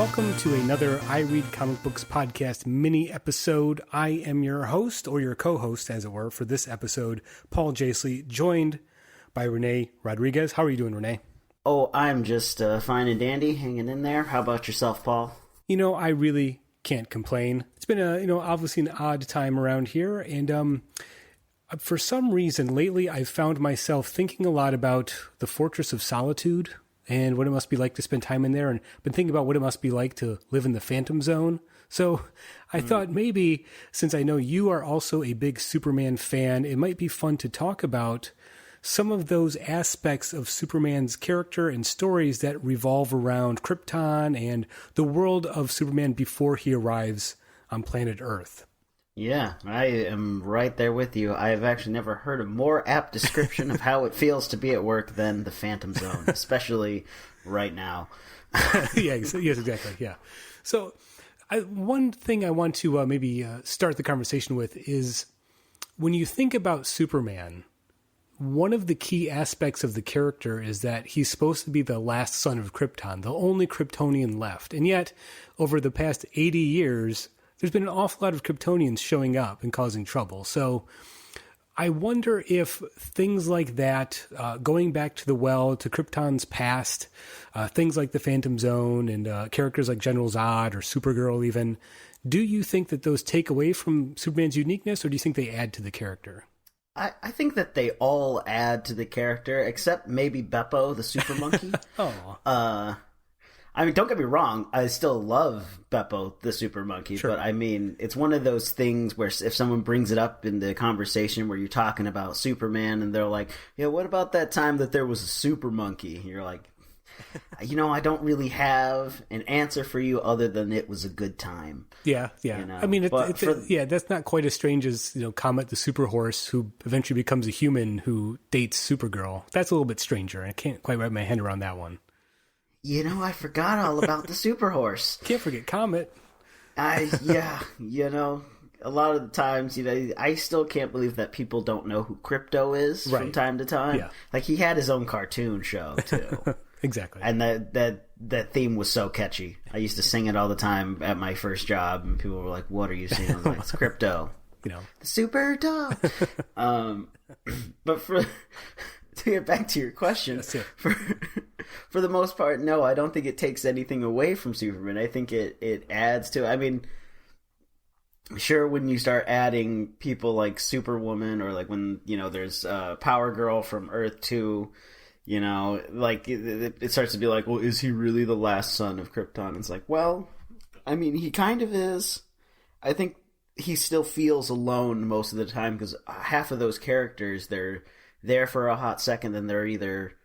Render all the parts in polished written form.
Welcome to another I Read Comic Books podcast mini episode. I am your host, or your co-host, as it were, for this episode, Paul Jasley, joined by René Rodriguez. How are you doing, René? Oh, I'm just fine and dandy, hanging in there. How about yourself, Paul? You know, I really can't complain. It's been obviously an odd time around here, and for some reason lately I've found myself thinking a lot about the Fortress of Solitude and what it must be like to spend time in there, and been thinking about what it must be like to live in the Phantom Zone. So I thought maybe, since I know you are also a big Superman fan, it might be fun to talk about some of those aspects of Superman's character and stories that revolve around Krypton and the world of Superman before he arrives on planet Earth. Yeah, I am right there with you. I have actually never heard a more apt description of how it feels to be at work than the Phantom Zone, especially right now. Yes, exactly. Yeah. So one thing I want to maybe start the conversation with is when you think about Superman, one of the key aspects of the character is that he's supposed to be the last son of Krypton, the only Kryptonian left. And yet, over the past 80 years, there's been an awful lot of Kryptonians showing up and causing trouble. So I wonder if things like that, going back to the well, to Krypton's past, things like the Phantom Zone and characters like General Zod or Supergirl even, do you think that those take away from Superman's uniqueness, or do you think they add to the character? I think that they all add to the character, except maybe Beppo, the super monkey. Oh. I mean, don't get me wrong, I still love Beppo, the super monkey, sure. But I mean, it's one of those things where if someone brings it up in the conversation where you're talking about Superman and they're like, yeah, what about that time that there was a super monkey? You're like, I don't really have an answer for you other than it was a good time. Yeah. I mean, that's not quite as strange as, Comet the super horse, who eventually becomes a human who dates Supergirl. That's a little bit stranger. I can't quite wrap my head around that one. I forgot all about the super horse. Can't forget Comet. A lot of the times, I still can't believe that people don't know who Krypto is from time to time. Yeah. Like, he had his own cartoon show, too. Exactly. And that theme was so catchy. I used to sing it all the time at my first job, and people were like, what are you singing? I was like, it's Krypto. The super dog. But to get back to your question, yes, yeah. For the most part, no, I don't think it takes anything away from Superman. I think it adds to it. I mean, sure, when you start adding people like Superwoman, or like when, there's Power Girl from Earth 2, like it starts to be like, well, is he really the last son of Krypton? It's like, well, I mean, he kind of is. I think he still feels alone most of the time, because half of those characters, they're there for a hot second, then they're either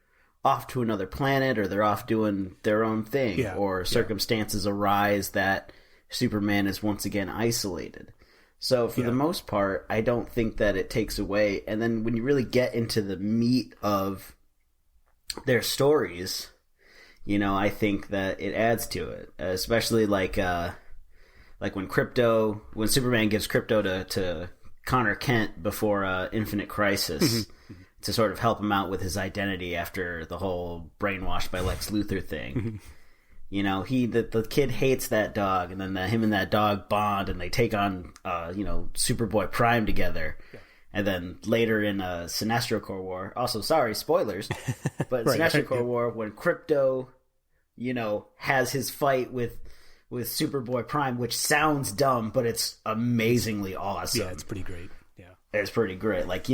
off to another planet or they're off doing their own thing, or circumstances arise that Superman is once again isolated. So for the most part, I don't think that it takes away. And then when you really get into the meat of their stories, I think that it adds to it, especially like when Superman gives Krypto to Connor Kent before Infinite Crisis. To sort of help him out with his identity after the whole brainwashed by Lex Luthor thing. The kid hates that dog, and then him and that dog bond, and they take on, Superboy Prime together. Yeah. And then later in Sinestro Corps War, also, sorry, spoilers, but right, Sinestro Corps War, when Krypto, has his fight with Superboy Prime, which sounds dumb, but it's amazingly awesome. Yeah, it's pretty great. Yeah. It's pretty great. Like,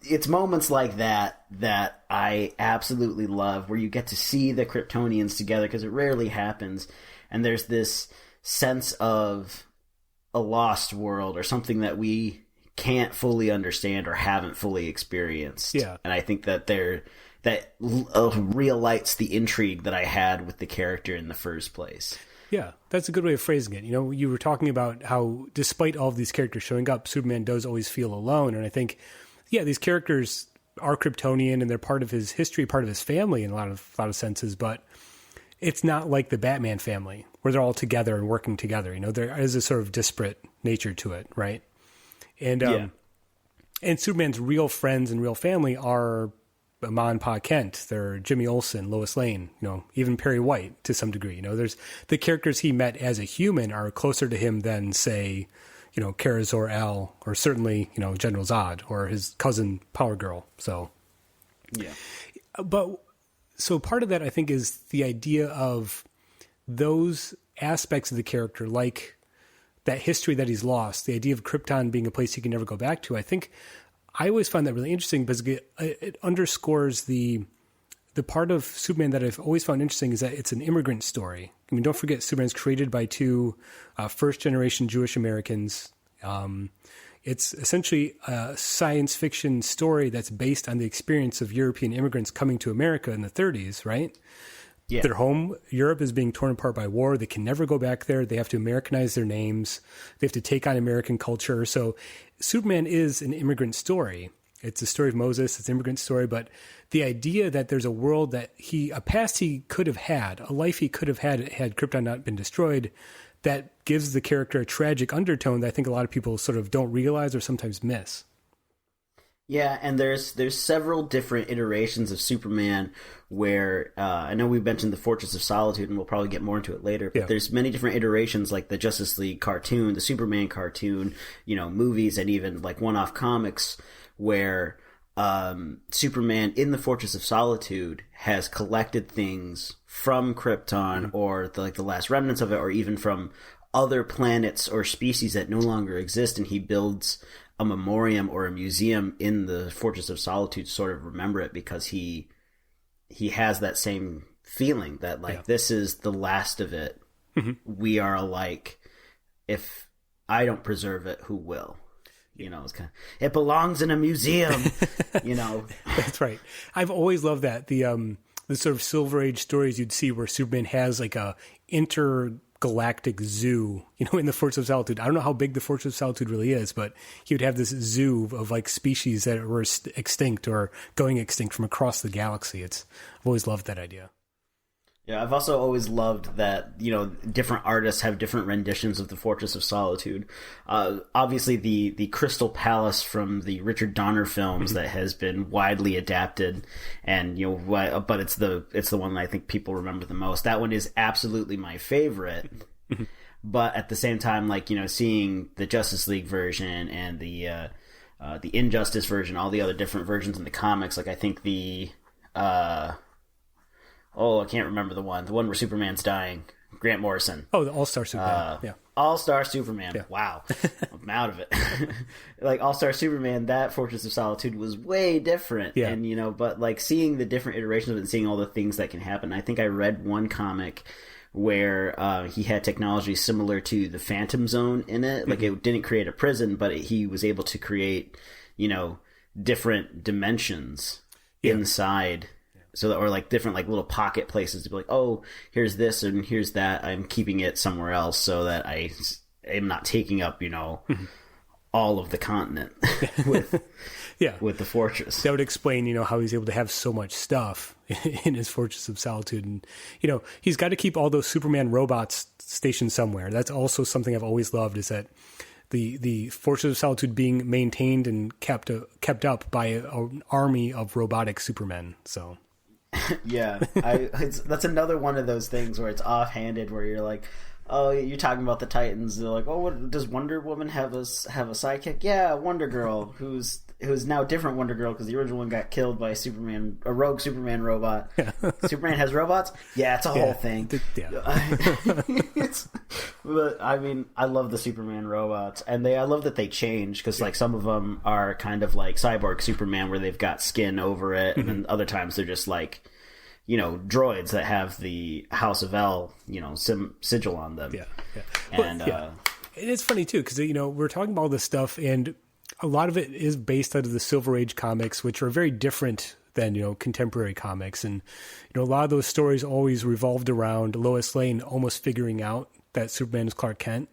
it's moments like that I absolutely love, where you get to see the Kryptonians together, because it rarely happens, and there's this sense of a lost world, or something that we can't fully understand or haven't fully experienced. Yeah. And I think that relights the intrigue that I had with the character in the first place. Yeah, that's a good way of phrasing it. You were talking about how, despite all of these characters showing up, Superman does always feel alone, and I think these characters are Kryptonian, and they're part of his history, part of his family in a lot of senses, but it's not like the Batman family, where they're all together and working together. There is a sort of disparate nature to it, right? And Superman's real friends and real family are Ma and Pa Kent, they're Jimmy Olsen, Lois Lane, even Perry White to some degree. There's the characters he met as a human are closer to him than, say, Kara Zor-El, or certainly, General Zod or his cousin Power Girl. So, yeah. But so part of that, I think, is the idea of those aspects of the character, like that history that he's lost, the idea of Krypton being a place he can never go back to. I think I always find that really interesting because it underscores the part of Superman that I've always found interesting is that it's an immigrant story. I mean, don't forget, Superman's created by two first-generation Jewish Americans. It's essentially a science fiction story that's based on the experience of European immigrants coming to America in the 30s, right? Yeah. Their home, Europe, is being torn apart by war. They can never go back there. They have to Americanize their names. They have to take on American culture. So Superman is an immigrant story. It's a story of Moses. It's an immigrant story. But the idea that there's a world that a past he could have had, a life he could have had Krypton not been destroyed, that gives the character a tragic undertone that I think a lot of people sort of don't realize or sometimes miss. Yeah, and there's several different iterations of Superman where I know we mentioned the Fortress of Solitude, and we'll probably get more into it later. But there's many different iterations, like the Justice League cartoon, the Superman cartoon, movies, and even like one-off comics where Superman in the Fortress of Solitude has collected things from Krypton or the last remnants of it, or even from other planets or species that no longer exist, and he builds a memoriam or a museum in the Fortress of Solitude to sort of remember it, because he has that same feeling that this is the last of it. Mm-hmm. We are alike. If I don't preserve it, who will? It's it belongs in a museum. That's right. I've always loved that the sort of Silver Age stories you'd see where Superman has like a intergalactic zoo, in the Fortress of Solitude. I don't know how big the Fortress of Solitude really is, but he would have this zoo of like species that were extinct or going extinct from across the galaxy. I've always loved that idea. Yeah, I've also always loved that, different artists have different renditions of the Fortress of Solitude. Obviously, the Crystal Palace from the Richard Donner films that has been widely adapted, and but it's the one that I think people remember the most. That one is absolutely my favorite. But at the same time, seeing the Justice League version and the Injustice version, all the other different versions in the comics, I think the I can't remember the one where Superman's dying. Grant Morrison. Oh, the All-Star Superman. Yeah. All-Star Superman. Yeah. Wow. I'm out of it. All-Star Superman, that Fortress of Solitude was way different. Yeah. And, but seeing the different iterations of it and seeing all the things that can happen. I think I read one comic where he had technology similar to the Phantom Zone in it. It didn't create a prison, but he was able to create, different dimensions inside. So that, or different little pocket places to be oh, here's this and here's that. I'm keeping it somewhere else so that I am not taking up, all of the continent with the fortress. That would explain, how he's able to have so much stuff in his Fortress of Solitude. And, he's got to keep all those Superman robots stationed somewhere. That's also something I've always loved, is that the Fortress of Solitude being maintained and kept up by an army of robotic Supermen. So... Yeah, that's another one of those things where it's offhanded, where you're oh, you're talking about the Titans. They're what does Wonder Woman have a sidekick? Yeah, Wonder Girl, who's now a different Wonder Girl because the original one got killed by a rogue Superman robot. Yeah. Superman has robots? Yeah, it's a whole thing. But I mean, I love the Superman robots, and I love that they change, because some of them are kind of like Cyborg Superman, where they've got skin over it, and then other times they're just droids that have the House of L, sigil on them. Yeah. And it's funny too, because we're talking about all this stuff, and a lot of it is based out of the Silver Age comics, which are very different than contemporary comics, and a lot of those stories always revolved around Lois Lane almost figuring out that Superman is Clark Kent.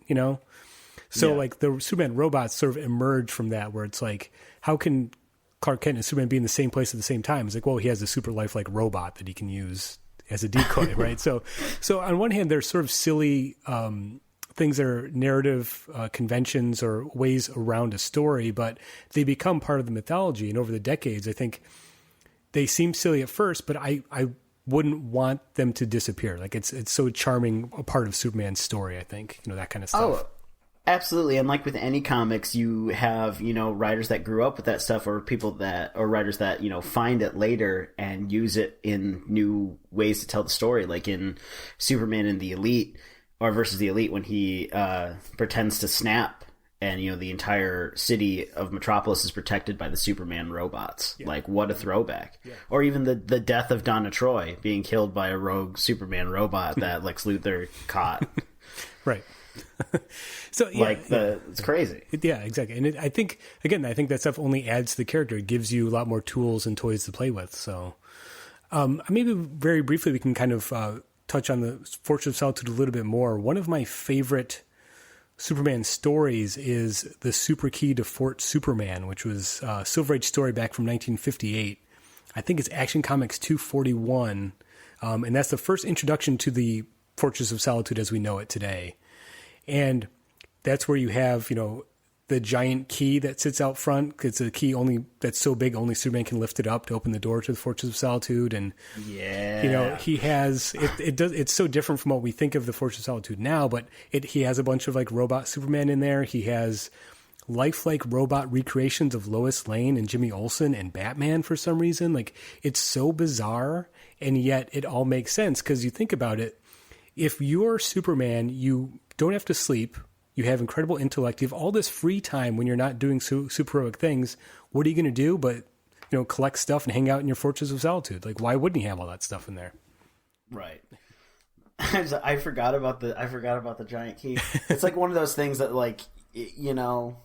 So the Superman robots sort of emerge from that, where it's how can Clark Kent and Superman be in the same place at the same time? It's well, he has a super lifelike robot that he can use as a decoy, right? So on one hand, there's sort of silly things that are narrative conventions or ways around a story, but they become part of the mythology. And over the decades, I think they seem silly at first, but I wouldn't want them to disappear. Like it's so charming a part of Superman's story, I think, that kind of stuff. Oh, absolutely. And like with any comics, you have, writers that grew up with that stuff, or writers that, find it later and use it in new ways to tell the story. Like in Superman and the Elite, or versus the Elite, when he pretends to snap and, the entire city of Metropolis is protected by the Superman robots. Yeah. Like, what a throwback. Yeah. Or even the death of Donna Troy being killed by a rogue Superman robot that Lex Luthor caught. Right. So yeah, it's crazy. Yeah, exactly. And I think that stuff only adds to the character. It gives you a lot more tools and toys to play with. So maybe very briefly we can kind of touch on the Fortress of Solitude a little bit more. One of my favorite Superman stories is the Super Key to Fort Superman, which was a Silver Age story back from 1958. I think it's Action Comics 241. And that's the first introduction to the Fortress of Solitude as we know it today. And that's where you have, the giant key that sits out front. It's a key that's so big only Superman can lift it up to open the door to the Fortress of Solitude. And he has it's so different from what we think of the Fortress of Solitude now, but he has a bunch of like robot Superman in there. He has lifelike robot recreations of Lois Lane and Jimmy Olsen and Batman for some reason. Like, it's so bizarre, and yet it all makes sense because you think about it. If you're Superman, you don't have to sleep. You have incredible intellect. You have all this free time when you're not doing superheroic things. What are you going to do but, collect stuff and hang out in your Fortress of Solitude? Like, why wouldn't you have all that stuff in there? Right. I forgot about the giant key. It's like one of those things that, like, you know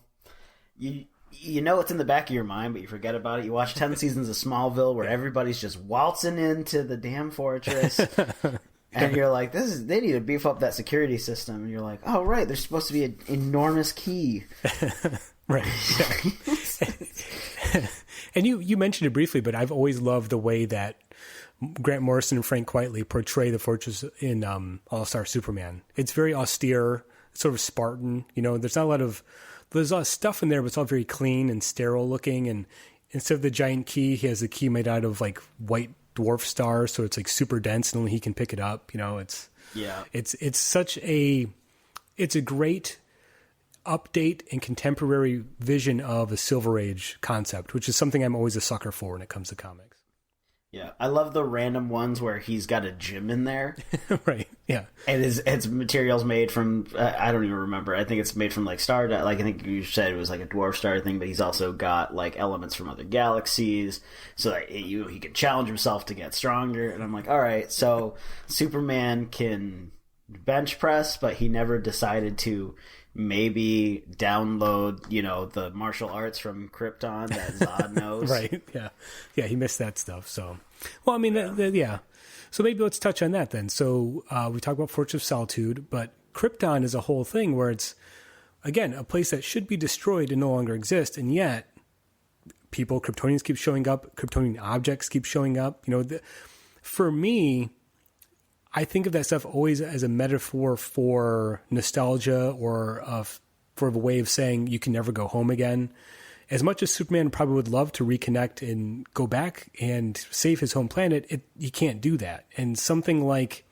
it's in the back of your mind, but you forget about it. You watch 10 seasons of Smallville where everybody's just waltzing into the damn fortress. And you're like, they need to beef up that security system. And you're like, oh, right, there's supposed to be an enormous key. Right. And you mentioned it briefly, but I've always loved the way that Grant Morrison and Frank Quitely portray the fortress in All-Star Superman. It's very austere, sort of Spartan. There's a lot of stuff in there, but it's all very clean and sterile looking. And instead of the giant key, he has the key made out of like white dwarf star, so it's like super dense and only he can pick it up. It's a great update and contemporary vision of a Silver Age concept, which is something I'm always a sucker for when it comes to comics. Yeah, I love the random ones where he's got a gym in there. Right, yeah. And his material's made from, I don't even remember. I think it's made from like star, like I think you said it was like a dwarf star thing, but he's also got like elements from other galaxies so that he can challenge himself to get stronger. And I'm like, all right, so Superman can bench press, but he never decided to maybe download, the martial arts from Krypton that Zod knows. Right, yeah. Yeah, he missed that stuff, so. Well, I mean, yeah. So maybe let's touch on that then. So we talk about Fortress of Solitude, but Krypton is a whole thing where it's, again, a place that should be destroyed and no longer exist, and yet Kryptonians keep showing up, Kryptonian objects keep showing up. For me, I think of that stuff always as a metaphor for nostalgia or for a way of saying you can never go home again. As much as Superman probably would love to reconnect and go back and save his home planet, you can't do that. And something like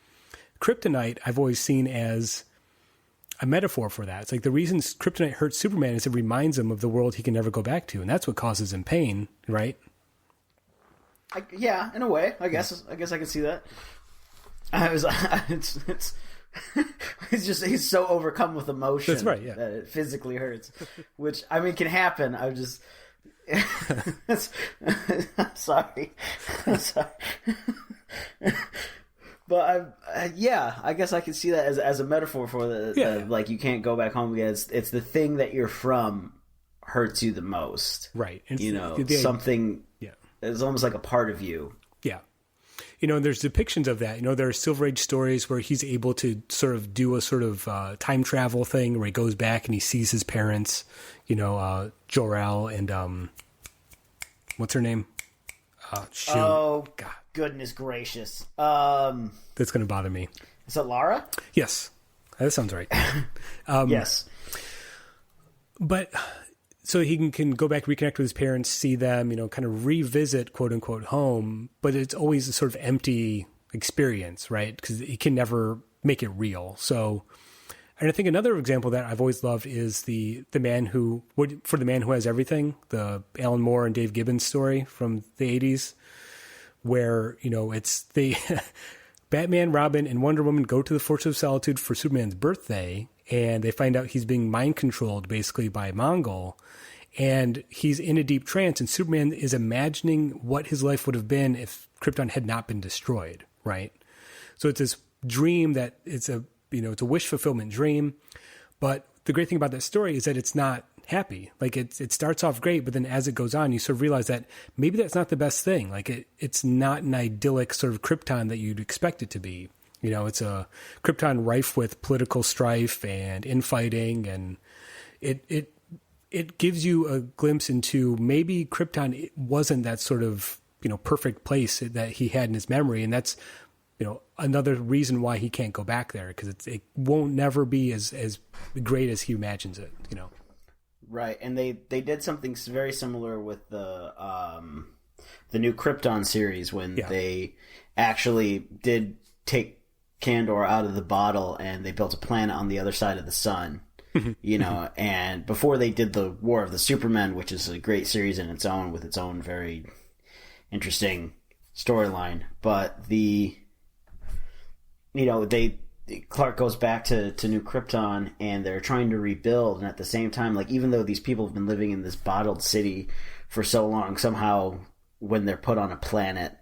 Kryptonite I've always seen as a metaphor for that. It's like the reason Kryptonite hurts Superman is it reminds him of the world he can never go back to, and that's what causes him pain, right? Yeah, in a way. I guess I can see that. He's so overcome with emotion. That's right, yeah. That it physically hurts, which I mean can happen. I'm sorry. But I guess I can see that as a metaphor for the like you can't go back home again. It's the thing that you're from hurts you the most, right? Something. Yeah, it's almost like a part of you. Yeah. There's depictions of that. There are Silver Age stories where he's able to sort of do a sort of time travel thing where he goes back and he sees his parents, Jor-El and what's her name? Shoot. Oh, God. Goodness gracious. That's going to bother me. Is it Lara? Yes. That sounds right. Yes. But so he can go back, reconnect with his parents, see them, kind of revisit quote unquote home, but it's always a sort of empty experience, right? Because he can never make it real. So, and I think another example that I've always loved is the man who has everything, the Alan Moore and Dave Gibbons story from the 80s, where, it's the Batman, Robin, and Wonder Woman go to the Fortress of Solitude for Superman's birthday, and they find out he's being mind controlled basically by Mongol, and he's in a deep trance, and Superman is imagining what his life would have been if Krypton had not been destroyed, right? So it's this dream that it's a wish fulfillment dream, but the great thing about that story is that it's not happy. Like it starts off great, but then as it goes on, you sort of realize that maybe that's not the best thing. Like it's not an idyllic sort of Krypton that you'd expect it to be. It's a Krypton rife with political strife and infighting, and it gives you a glimpse into maybe Krypton wasn't that sort of, perfect place that he had in his memory. And that's, another reason why he can't go back there, because it won't never be as great as he imagines it, Right. And they did something very similar with the new Krypton series when they actually did take Kandor out of the bottle and they built a planet on the other side of the sun. And before they did the War of the Supermen, which is a great series in its own with its own very interesting storyline, but Clark goes back to New Krypton and they're trying to rebuild, and at the same time, like, even though these people have been living in this bottled city for so long, somehow when they're put on a planet,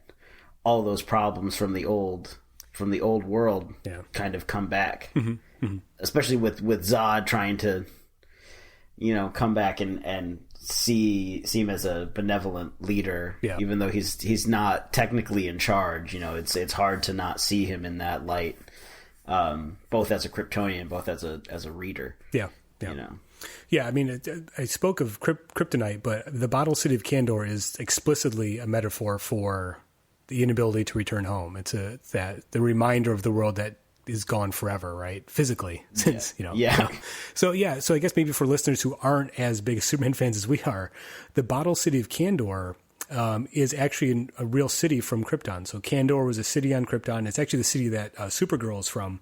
all those problems from the old world kind of come back. Especially with Zod trying to, come back and see him as a benevolent leader, even though he's not technically in charge. It's hard to not see him in that light, both as a Kryptonian, both as a reader. Yeah. I mean, I spoke of kryptonite, but the bottle city of Kandor is explicitly a metaphor for the inability to return home. It's the reminder of the world that is gone forever, right? Physically, since, So I guess maybe for listeners who aren't as big Superman fans as we are, the bottle city of Kandor is actually a real city from Krypton. So Kandor was a city on Krypton. It's actually the city that Supergirl is from.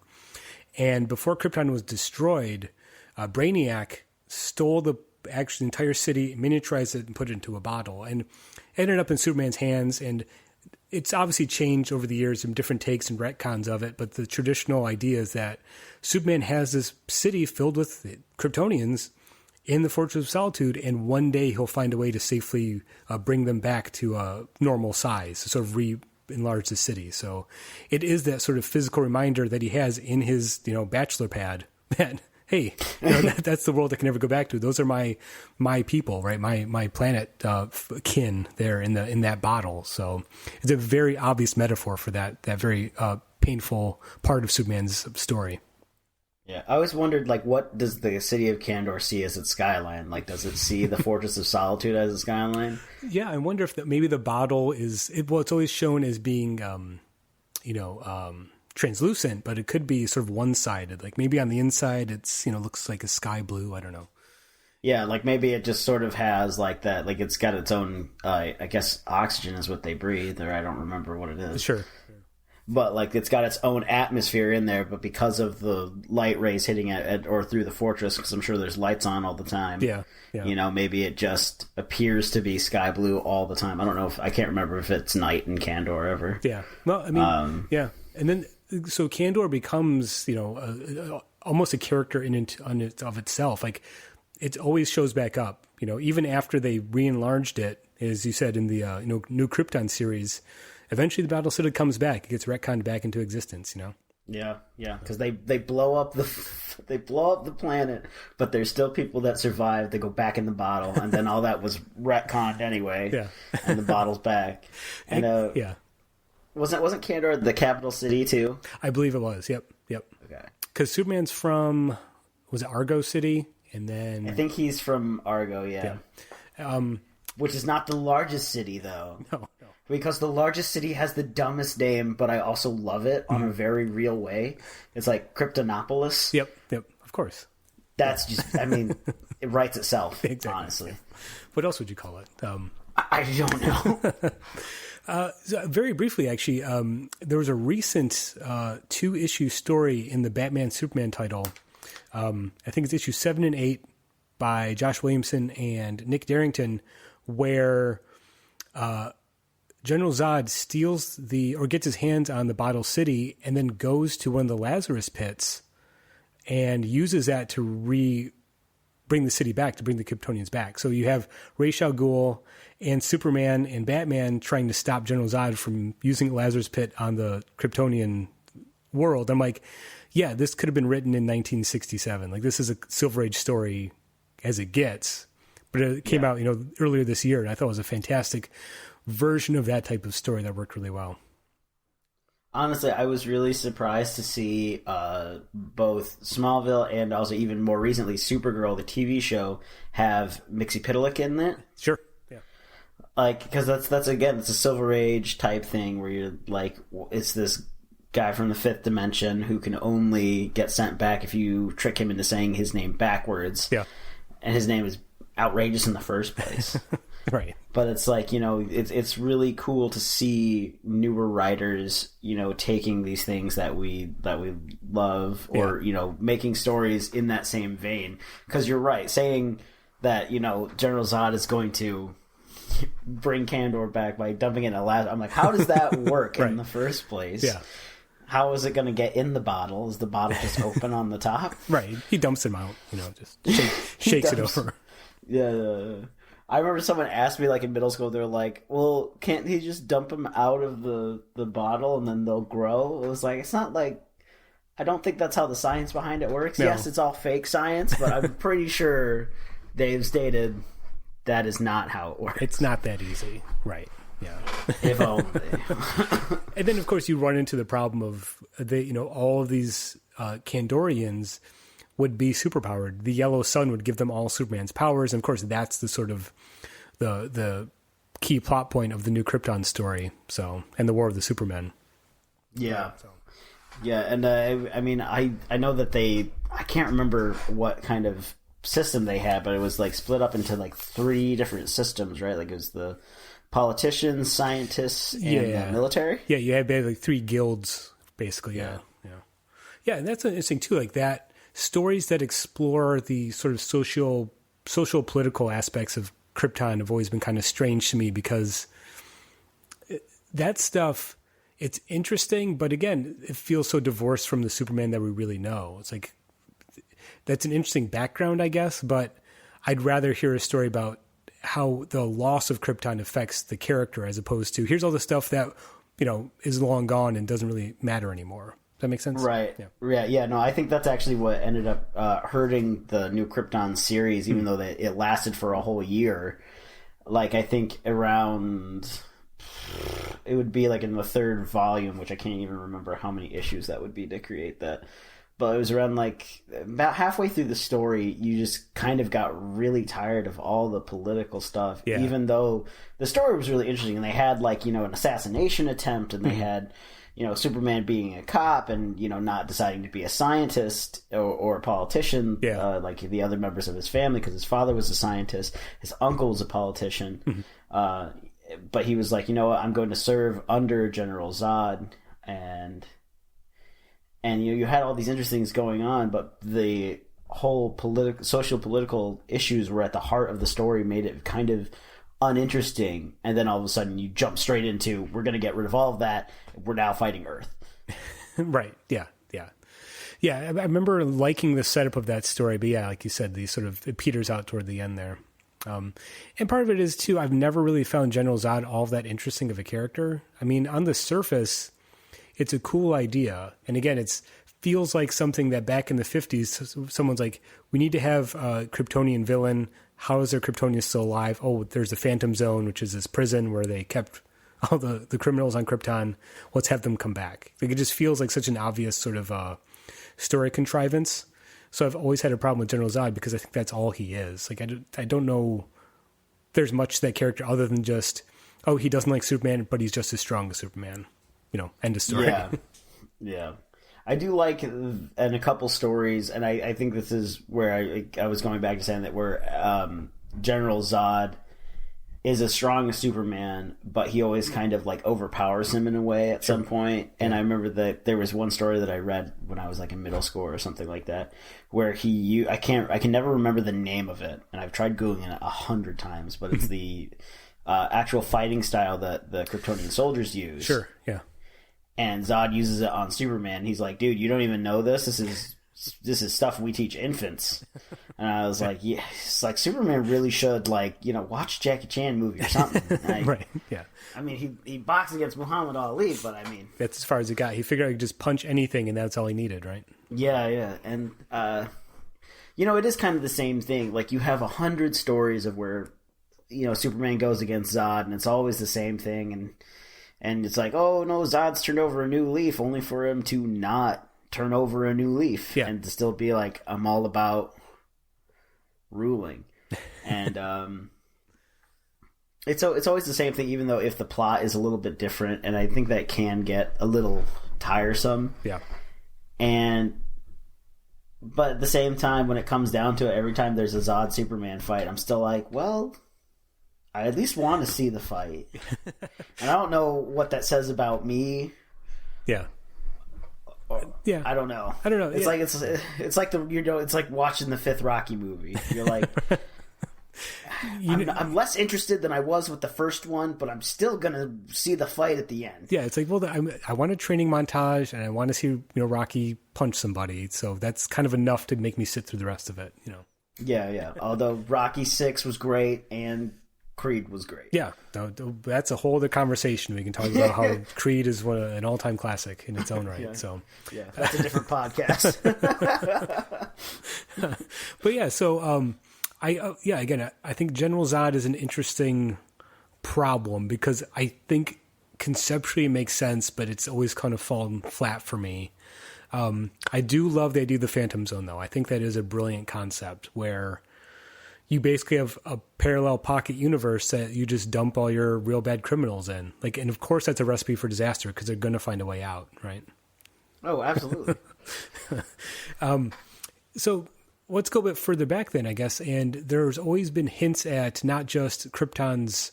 And before Krypton was destroyed, Brainiac stole the entire city, miniaturized it, and put it into a bottle, and ended up in Superman's hands. And it's obviously changed over the years in different takes and retcons of it, but the traditional idea is that Superman has this city filled with Kryptonians in the Fortress of Solitude, and one day he'll find a way to safely bring them back to a normal size, to sort of re-enlarge the city. So it is that sort of physical reminder that he has in his, bachelor pad that, hey, that's the world I can never go back to. Those are my people, right? My planet kin there in that bottle. So it's a very obvious metaphor for that very painful part of Superman's story. Yeah, I always wondered, like, what does the city of Kandor see as its skyline? Like, does it see the Fortress of Solitude as a skyline? Yeah, I wonder if maybe the bottle is it's always shown as being, translucent, but it could be sort of one-sided. Like maybe on the inside, it's looks like a sky blue. I don't know. Yeah, like maybe it just sort of has like that. Like it's got its own. I guess oxygen is what they breathe, or I don't remember what it is. Sure. But like it's got its own atmosphere in there, but because of the light rays hitting it or through the fortress, because I'm sure there's lights on all the time. Yeah. Maybe it just appears to be sky blue all the time. I don't know I can't remember if it's night in Kandor ever. Yeah. Well, I mean, yeah, and then so Kandor becomes almost a character of itself. Like it always shows back up. Even after they re-enlarged it, as you said in the New Krypton series. Eventually, the battle city comes back. It gets retconned back into existence. Yeah, because they blow up the planet, but there's still people that survive. They go back in the bottle, and then all that was retconned anyway. Yeah, and the bottle's back. And wasn't Kandor the capital city too? I believe it was. Yep. Okay. Because Superman's from was it Argo City, and then I think he's from Argo. Yeah. Which is not the largest city though. No. Because the largest city has the dumbest name, but I also love it on a very real way. It's like Kryptonopolis. Yep, of course. That's just, I mean, it writes itself, exactly. Honestly. What else would you call it? I don't know. So very briefly, actually, there was a recent 2-issue story in the Batman Superman title. I think it's issue 7 and 8 by Josh Williamson and Nick Darrington, where General Zod steals or gets his hands on the Bottle City and then goes to one of the Lazarus pits and uses that to bring the city back, to bring the Kryptonians back. So you have Ra's al Ghul and Superman and Batman trying to stop General Zod from using the Lazarus Pit on the Kryptonian world. I'm like, yeah, this could have been written in 1967. Like, this is a Silver Age story as it gets. But it came out, earlier this year, and I thought it was a fantastic version of that type of story that worked really well. Honestly, I was really surprised to see both Smallville and also even more recently Supergirl, the TV show, have Mxyzptlk in it. Sure, yeah. Like, because that's again, it's a Silver Age type thing where you're like, it's this guy from the fifth dimension who can only get sent back if you trick him into saying his name backwards. Yeah, and his name is outrageous in the first place. Right. But it's like, it's really cool to see newer writers, taking these things that we love or, making stories in that same vein. Because you're right, saying that, General Zod is going to bring Kandor back by dumping it in a lab. I'm like, how does that work right. in the first place? Yeah. How is it going to get in the bottle? Is the bottle just open on the top? Right. He dumps him out, just shakes it over. Yeah. I remember someone asked me, like, in middle school, they were like, well, can't he just dump them out of the bottle and then they'll grow? It was like, it's not like, I don't think that's how the science behind it works. No. Yes, it's all fake science, but I'm pretty sure they've stated that is not how it works. It's not that easy. Right. Yeah. If only. And then, of course, you run into the problem of, all of these Kandorians would be superpowered. The yellow sun would give them all Superman's powers. And of course, that's the sort of the key plot point of the New Krypton story. So, and the War of the Supermen. Yeah. Yeah. And I know that I can't remember what kind of system they had, but it was like split up into like 3 different systems, right? Like it was the politicians, scientists, and the military. Yeah. You had like 3 guilds, basically. Yeah. Yeah. And that's interesting too. Like that, stories that explore the sort of social political aspects of Krypton have always been kind of strange to me because that stuff, it's interesting, but again, it feels so divorced from the Superman that we really know. It's like, that's an interesting background, I guess, but I'd rather hear a story about how the loss of Krypton affects the character as opposed to here's all the stuff that, is long gone and doesn't really matter anymore. Does that make sense? Right. Yeah. No, I think that's actually what ended up hurting the New Krypton series, even though it lasted for a whole year. Like, I think around, it would be like in the 3rd volume, which I can't even remember how many issues that would be to create that. But it was around like about halfway through the story, you just kind of got really tired of all the political stuff, even though the story was really interesting. And they had like, an assassination attempt and they had, Superman being a cop and, not deciding to be a scientist or a politician, like the other members of his family, because his father was a scientist, his uncle was a politician. But he was like, I'm going to serve under General Zod. And you had all these interesting things going on, but the whole social political issues were at the heart of the story, made it kind of uninteresting, and then all of a sudden you jump straight into we're going to get rid of all of that, we're now fighting Earth. Right. Yeah I remember liking the setup of that story, but like you said, it peters out toward the end there. And part of it is too, I've never really found General Zod all that interesting of a character. I mean, on the surface it's a cool idea, and again, it feels like something that back in the 50s someone's like, we need to have a Kryptonian villain. How is their Kryptonian still alive? Oh, there's the Phantom Zone, which is this prison where they kept all the criminals on Krypton. Let's have them come back. Like, it just feels like such an obvious sort of story contrivance. So I've always had a problem with General Zod because I think that's all he is. Like, I don't know there's much to that character other than just, oh, he doesn't like Superman, but he's just as strong as Superman. End of story. Yeah. I do like in a couple stories, and I think this is where I was going back to saying that where General Zod is as strong as Superman, but he always kind of like overpowers him in a way at some point. And I remember that there was one story that I read when I was like in middle school or something like that, where I can never remember the name of it, and I've tried Googling it 100 times, but it's the actual fighting style that the Kryptonian soldiers use. Sure, yeah. And Zod uses it on Superman. He's like, dude, you don't even know this? This is stuff we teach infants. And I was like, yeah, it's like Superman really should watch Jackie Chan movie or something. Right, yeah. I mean, he boxed against Muhammad Ali, but I mean... That's as far as it got. He figured I could just punch anything, and that's all he needed, right? Yeah. And, it is kind of the same thing. Like, you have 100 stories of where, Superman goes against Zod, and it's always the same thing. And it's like, oh, no, Zod's turned over a new leaf, only for him to not turn over a new leaf. Yeah. And to still be like, I'm all about ruling. And it's always the same thing, even though if the plot is a little bit different, and I think that can get a little tiresome. Yeah. But at the same time, when it comes down to it, every time there's a Zod Superman fight, I'm still like, well, I at least want to see the fight. And I don't know what that says about me. Yeah. Yeah, I don't know. It's like it's like it's like watching the fifth Rocky movie. You're like, I'm less interested than I was with the first one, but I'm still gonna see the fight at the end. Yeah, it's like, well, I want a training montage, and I want to see Rocky punch somebody. So that's kind of enough to make me sit through the rest of it. Yeah. Although Rocky 6 was great and Creed was great. Yeah, that's a whole other conversation. We can talk about how Creed is an all-time classic in its own right. Yeah. So that's a different podcast. But yeah, so again, I think General Zod is an interesting problem because I think conceptually it makes sense, but it's always kind of fallen flat for me. I do love the idea of the Phantom Zone, though. I think that is a brilliant concept where you basically have a parallel pocket universe that you just dump all your real bad criminals in. And of course that's a recipe for disaster because they're going to find a way out, right? Oh, absolutely. So let's go a bit further back then, I guess. And there's always been hints at not just Krypton's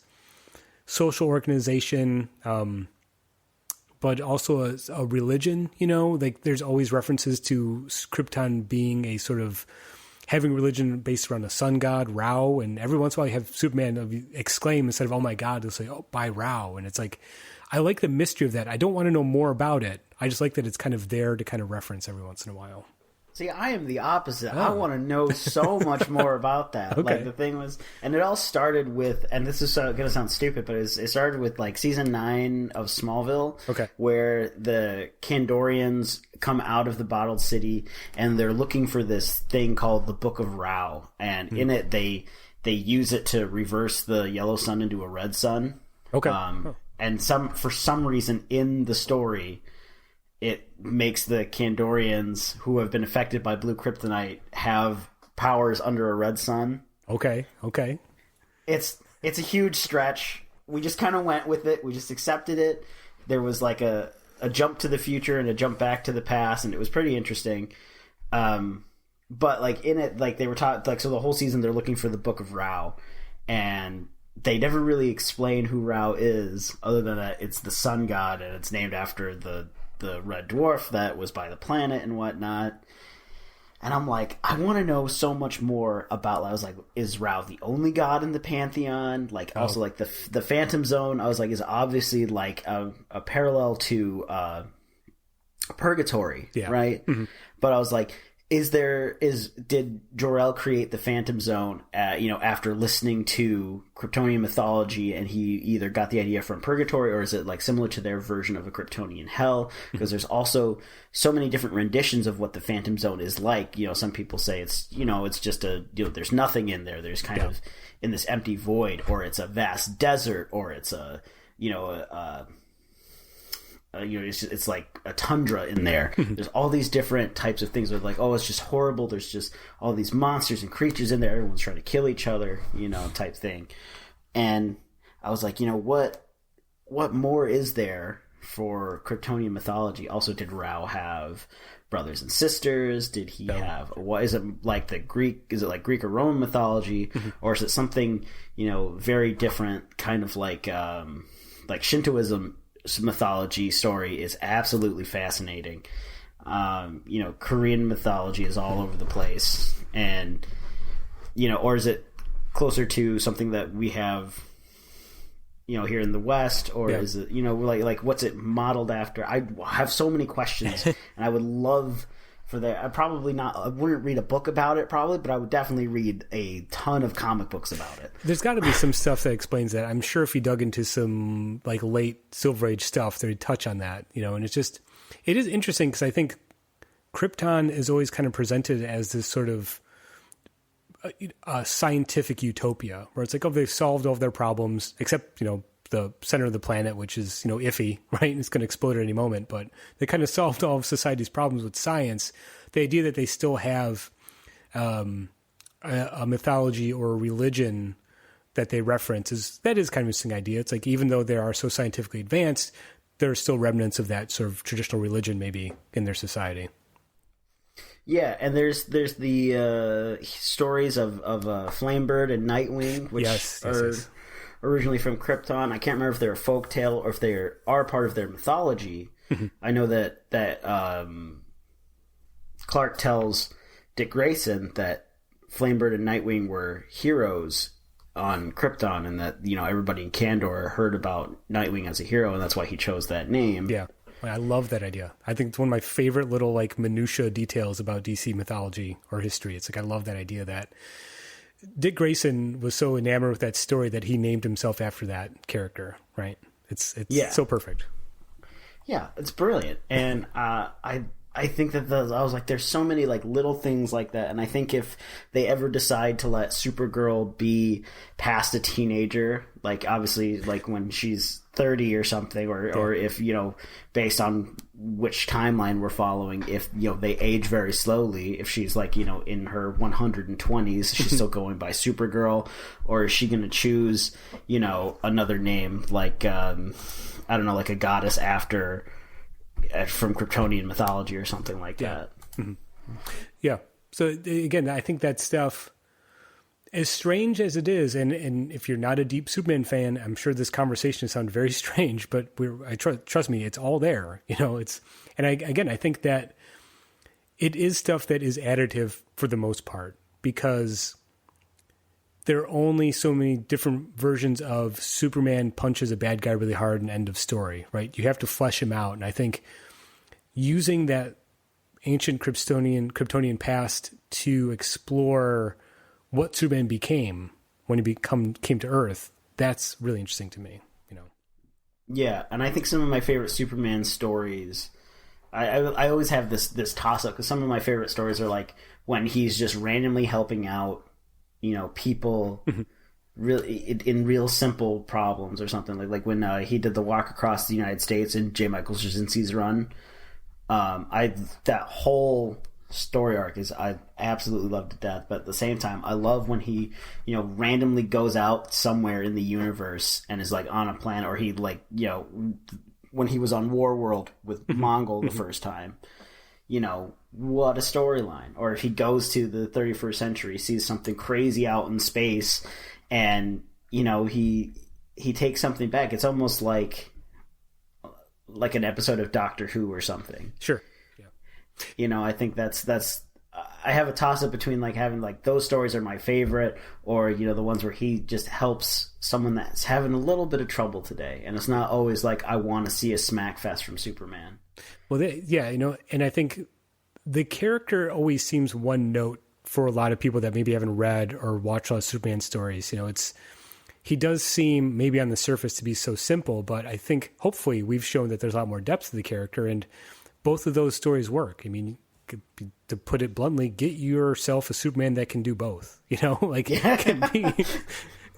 social organization, but also a religion, there's always references to Krypton being a sort of having religion based around a sun god, Ra, and every once in a while you have Superman exclaim instead of, oh my God, they'll say, oh, by Ra. And it's like, I like the mystery of that. I don't want to know more about it. I just like that it's kind of there to kind of reference every once in a while. See, I am the opposite. Oh. I want to know so much more about that. Okay. The thing was, and it all started with, and this is going to sound stupid, but it started with season 9 of Smallville, okay, where the Kandorians come out of the bottled city and they're looking for this thing called the Book of Ra, and in it they use it to reverse the yellow sun into a red sun. Okay, and for some reason in the story, it makes the Kandorians, who have been affected by blue kryptonite, have powers under a red sun. Okay. It's a huge stretch. We just kind of went with it. We just accepted it. There was a jump to the future and a jump back to the past, and it was pretty interesting. But in it, they were taught, so the whole season they're looking for the Book of Ra, and they never really explain who Ra is, other than that it's the sun god and it's named after the red dwarf that was by the planet and whatnot. And I'm like, I want to know so much more about, I was like, is Ra the only god in the pantheon? Also the Phantom Zone, I was like, is obviously a parallel to Purgatory, right? Mm-hmm. But I was like, did Jor-El create the Phantom Zone after listening to Kryptonian mythology, and he either got the idea from Purgatory, or is it similar to their version of a Kryptonian hell? Because there's also so many different renditions of what the Phantom Zone is like. Some people say it's just there's nothing in there. There's kind of in this empty void, or it's a vast desert, or it's it's like a tundra in there. There's all these different types of things. They're like, oh, it's just horrible. There's just all these monsters and creatures in there. Everyone's trying to kill each other, type thing. And I was like, what more is there for Kryptonian mythology, also did Rao have brothers and sisters? Did he have, what is it like the Greek, is it like Greek or Roman mythology, or is it something, very different, kind of like Shintoism mythology story is absolutely fascinating. Korean mythology is all over the place, and or is it closer to something that we have here in the West, or is it like what's it modeled after? I have so many questions and I would love for that. I wouldn't read a book about it probably, but I would definitely read a ton of comic books about it. There's got to be some stuff that explains that. I'm sure if you dug into some like late Silver Age stuff, they'd touch on that, and it is interesting because I think Krypton is always kind of presented as this sort of a scientific utopia where it's like, oh, they've solved all of their problems except, the center of the planet, which is, iffy, right? And it's going to explode at any moment, but they kind of solved all of society's problems with science. The idea that they still have a mythology or a religion that they reference is kind of an interesting idea. It's like, even though they are so scientifically advanced, there are still remnants of that sort of traditional religion maybe in their society. Yeah, and there's the stories of Flamebird and Nightwing, which are originally from Krypton. I can't remember if they're a folktale or if they are part of their mythology. I know that Clark tells Dick Grayson that Flamebird and Nightwing were heroes on Krypton, and that everybody in Kandor heard about Nightwing as a hero, and that's why he chose that name. Yeah. I love that idea. I think it's one of my favorite little like minutia details about DC mythology or history. It's like, I love that idea that Dick Grayson was so enamored with that story that he named himself after that character, right? It's so perfect. Yeah, it's brilliant. And I think that I was like, there's so many like little things like that. And I think if they ever decide to let Supergirl be past a teenager, like obviously like when she's 30 or something, or if, based on which timeline we're following, if, they age very slowly, if she's like, in her 120s, she's still going by Supergirl, or is she going to choose, another name like, I don't know, like a goddess from Kryptonian mythology or something like that. Mm-hmm. Yeah. So again, I think that stuff, as strange as it is, and if you're not a deep Superman fan, I'm sure this conversation sounds very strange, but trust me, it's all there. I think that it is stuff that is additive for the most part, because there are only so many different versions of Superman punches a bad guy really hard and end of story, right? You have to flesh him out. And I think using that ancient Kryptonian past to explore what Superman became when he came to Earth, that's really interesting to me, Yeah, and I think some of my favorite Superman stories, I always have this toss-up, because some of my favorite stories are like when he's just randomly helping out people really in real simple problems or something, like when he did the walk across the United States in J. Michael Straczynski's run. That whole story arc I absolutely love to death, but at the same time I love when he randomly goes out somewhere in the universe and is like on a planet, or he like when he was on Warworld with Mongol the first time. What a storyline. Or if he goes to the 31st century, sees something crazy out in space, and he takes something back. It's almost like an episode of Doctor Who or something. Sure. Yeah. I think that's I have a toss up between like having like those stories are my favorite, or the ones where he just helps someone that's having a little bit of trouble today, and it's not always like I want to see a smack fest from Superman. Well, and I think the character always seems one note for a lot of people that maybe haven't read or watched a lot of Superman stories. He does seem maybe on the surface to be so simple, but I think hopefully we've shown that there's a lot more depth to the character, and both of those stories work. I mean, to put it bluntly, get yourself a Superman that can do both.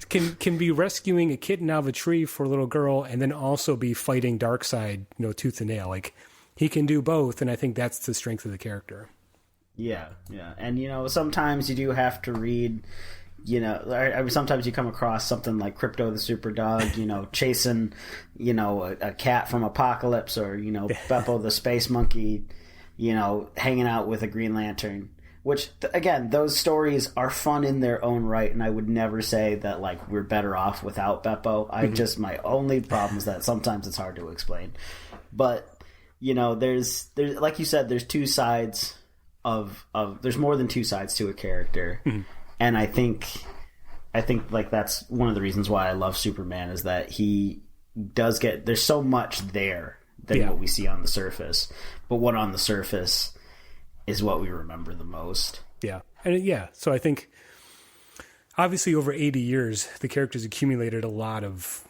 Can be rescuing a kitten out of a tree for a little girl, and then also be fighting Darkseid, tooth and nail. Like, he can do both, and I think that's the strength of the character. Yeah. And sometimes you do have to read I mean, sometimes you come across something like Crypto the Super Dog, chasing, a cat from Apocalypse, or, Beppo the Space Monkey, hanging out with a Green Lantern. Which, again, those stories are fun in their own right, and I would never say that, like, we're better off without Beppo. My only problem is that sometimes it's hard to explain. But, there's like you said, there's two sides there's more than two sides to a character. Mm-hmm. And I think like that's one of the reasons why I love Superman, is that he does there's so much there than what we see on the surface. But what on the surface is what we remember the most. Yeah. And so I think obviously over 80 years, the character's accumulated a lot of,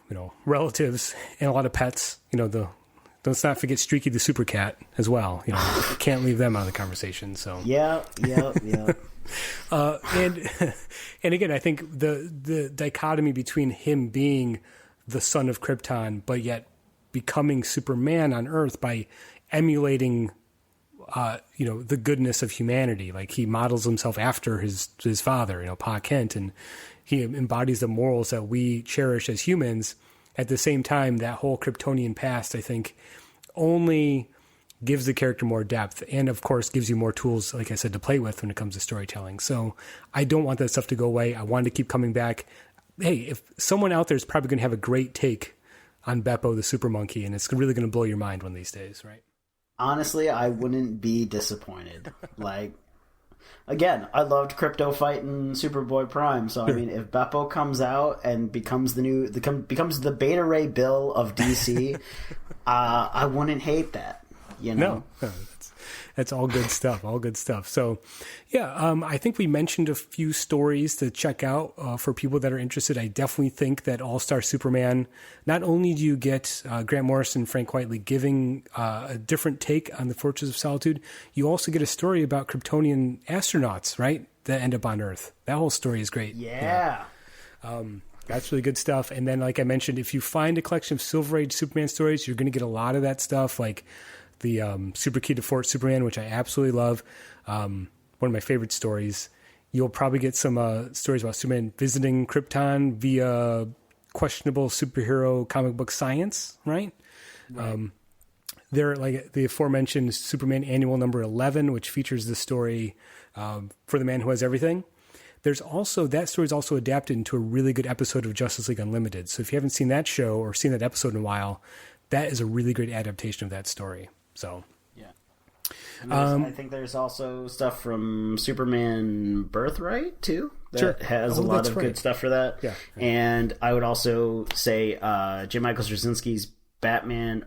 relatives and a lot of pets. Let's not forget Streaky the Super Cat as well. Can't leave them out of the conversation. So yeah. And again, I think the dichotomy between him being the son of Krypton, but yet becoming Superman on Earth by emulating the goodness of humanity. Like, he models himself after his father, Pa Kent, and he embodies the morals that we cherish as humans. At the same time, that whole Kryptonian past, I think, only gives the character more depth, and of course gives you more tools, like I said, to play with when it comes to storytelling. So I don't want that stuff to go away. I want to keep coming back. Hey, if someone out there is probably going to have a great take on Beppo the Super Monkey, and it's really going to blow your mind one of these days, right? Honestly, I wouldn't be disappointed. Like, again, I loved Crypto fighting Superboy Prime, so I mean, if Beppo comes out and becomes the Beta Ray Bill of DC, I wouldn't hate that. No, that's all good stuff. All good stuff. So, I think we mentioned a few stories to check out for people that are interested. I definitely think that All-Star Superman, not only do you get Grant Morrison and Frank Whiteley giving a different take on the Fortress of Solitude, you also get a story about Kryptonian astronauts, right, that end up on Earth. That whole story is great. Yeah. That's really good stuff. And then, like I mentioned, if you find a collection of Silver Age Superman stories, you're going to get a lot of that stuff, like the Super Key to Fort Superman, which I absolutely love. One of my favorite stories. You'll probably get some stories about Superman visiting Krypton via questionable superhero comic book science, right? They're like the aforementioned Superman Annual number 11, which features the story For the Man Who Has Everything. There's also, that story is also adapted into a really good episode of Justice League Unlimited. So if you haven't seen that show or seen that episode in a while, that is a really great adaptation of that story. So, yeah. I think there's also stuff from Superman Birthright too that has a lot of good stuff for that. Yeah. And I would also say J. Michael Straczynski's Superman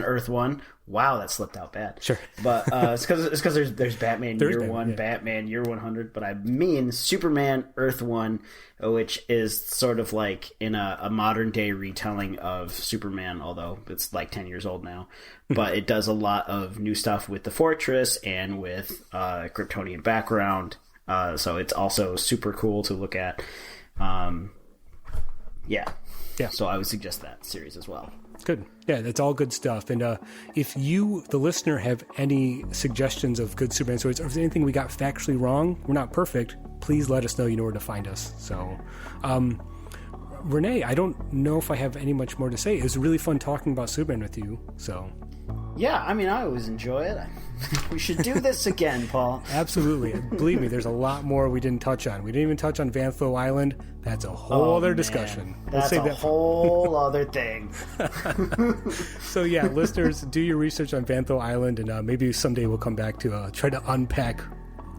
Earth 1. Wow, that slipped out bad. Sure. But it's because there's Batman Year 1, Batman Year 100, but I mean Superman Earth 1, which is sort of like in a modern day retelling of Superman, although it's like 10 years old now. But it does a lot of new stuff with the Fortress and with Kryptonian background. So it's also super cool to look at. Yeah, so I would suggest that series as well. Good. Yeah, that's all good stuff. And if you, the listener, have any suggestions of good Superman stories, or if there's anything we got factually wrong, we're not perfect, please let us know. You know where to find us. So, René, I don't know if I have any much more to say. It was really fun talking about Superman with you. So, yeah, I mean, I always enjoy it. We should do this again, Paul. Absolutely. Believe me, there's a lot more we didn't touch on. We didn't even touch on Vantho Island. That's a whole other discussion. That's a whole other thing. So, yeah, listeners, do your research on Vantho Island, and maybe someday we'll come back to try to unpack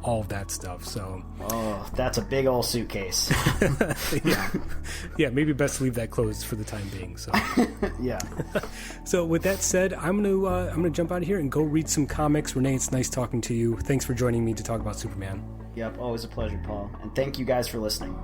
all of that stuff. So, that's a big old suitcase. Yeah, maybe best to leave that closed for the time being. So, yeah. So, with that said, I'm gonna jump out of here and go read some comics. René, it's nice talking to you. Thanks for joining me to talk about Superman. Yep, always a pleasure, Paul. And thank you guys for listening.